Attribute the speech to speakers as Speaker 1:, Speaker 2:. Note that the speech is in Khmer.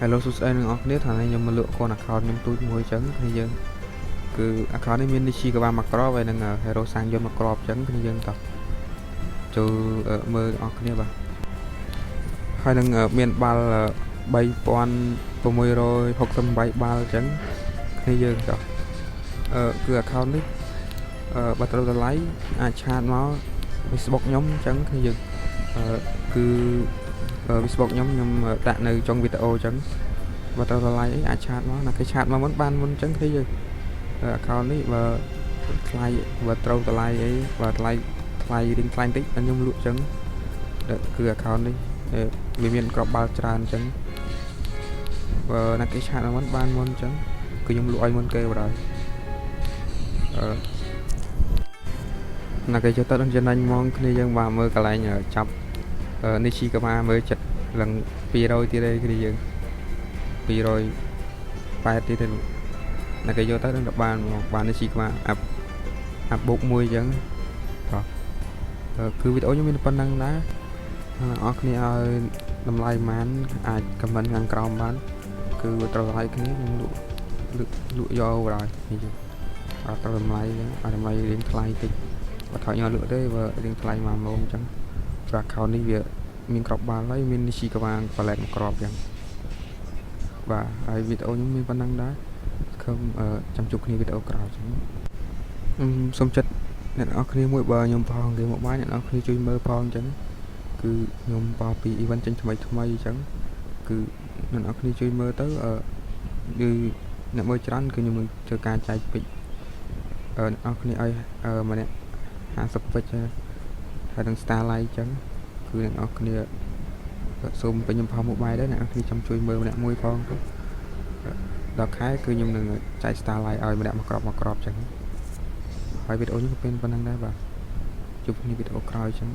Speaker 1: Hello សួស្តីអ្នកនរគ្នាថ្ងៃនេះខ្ញុំមកលក់កូន account ខ្ញុំទូចមួយអញ្ចឹងគ្នាយើងគឺ account នេះមាន Nichi កបាមកក្របហើយនឹង Hero សាំងយន្តមកក្របអញ្ចឹងគ្នាយើងតោះចូលមើលអ្នកនរគ្នាបាទហើយនឹងមានបាល់3668បាល់អញ្ចឹងគ្នាយើងតោះគឺ account នេះបើត្រូវតម្លៃអាចឆាតមក Facebook ខ្ញុំអញ្ចឹងគ្នាយើងគឺ Facebook ខ្ញុំដាក់នៅចុងវីដេអូអញ្ចឹងបើត្រូវតម្លៃអីអាចឆាតមកណាគេឆាតមកមុនបានមុនអញ្ចឹងគ្នាយើង account នេះបើថ្លៃបើត្រូវតម្លៃអីបើថ្លៃរៀងថ្លៃបន្តិចខ្ញុំលក់អញ្ចឹងគឺ account នេះវាមានក្របបាល់ច្រើនអញ្ចឹងបើណាគេឆាតមកមុនបានមុនអញ្ចឹងគឺខ្ញុំលក់ឲ្យមុនគេបណ្ដោយណាគេចូលទៅដល់ចំណេញហ្មងគ្នាយើងបាទមើលកន្លែងចាប់នេះជីកមាមើលចិត្តឡើង200ទៀតទេគ្នាយើង280ទៀតទេណាគេយកទៅនឹងបាននេះជីកមាអាប់បូកមួយអញ្ចឹងគឺវីដេអូខ្ញុំមានប៉ុណ្ណឹងដែរអ្នកនរគ្នាឲ្យតម្លៃប៉ុន្មានអាច comment ខាងក្រោមបានគឺត្រូវតម្លៃគ្នាខ្ញុំលក់យកបណ្ដោយនេះយើងអត់ត្រូវតម្លៃអញ្ចឹងឲ្យតម្លៃរៀងថ្លៃតិចបើថយខ្ញុំលក់ទេបើរៀងថ្លៃមកម៉ោងអញ្ចឹងព្រោះ account នេះវាមានក្របបាល់ហើយមាននេះជីកវាងប៉ាឡេតមួយក្របអញ្ចឹងបាទហើយវីដេអូខ្ញុំមានប៉ុណ្ណឹងដែរចាំជួបគ្នាវីដេអូក្រោយអញ្ចឹងសូមចិត្តអ្នកនរគ្នាមួយបើខ្ញុំផងគេមកបានអ្នកនរគ្នាជួយមើលផងអញ្ចឹងគឺខ្ញុំបោះពី event ចេញថ្មីអញ្ចឹងគឺអ្នកនរគ្នាជួយមើលទៅគឺអ្នកមើលច្រើនគឺខ្ញុំនឹងធ្វើការចែកពេជ្រអ្នកនរគ្នាឲ្យម្នាក់50ពេជ្រហើយនឹង Starlight អញ្ចឹងគឺអ្នកនរគ្នាសូមពេញខ្ញុំផុសមួយបាយដែរអ្នកនរគ្នាចាំជួយមើលម្នាក់មួយផងទៅដល់ខែគឺខ្ញុំនឹងចែក Starlight ឲ្យម្នាក់មកក្របអញ្ចឹងហើយវីដេអូនេះក៏เป็นប៉ុណ្ណឹងដែរបាទជួបគ្នាវីដេអូក្រោយអញ្ចឹង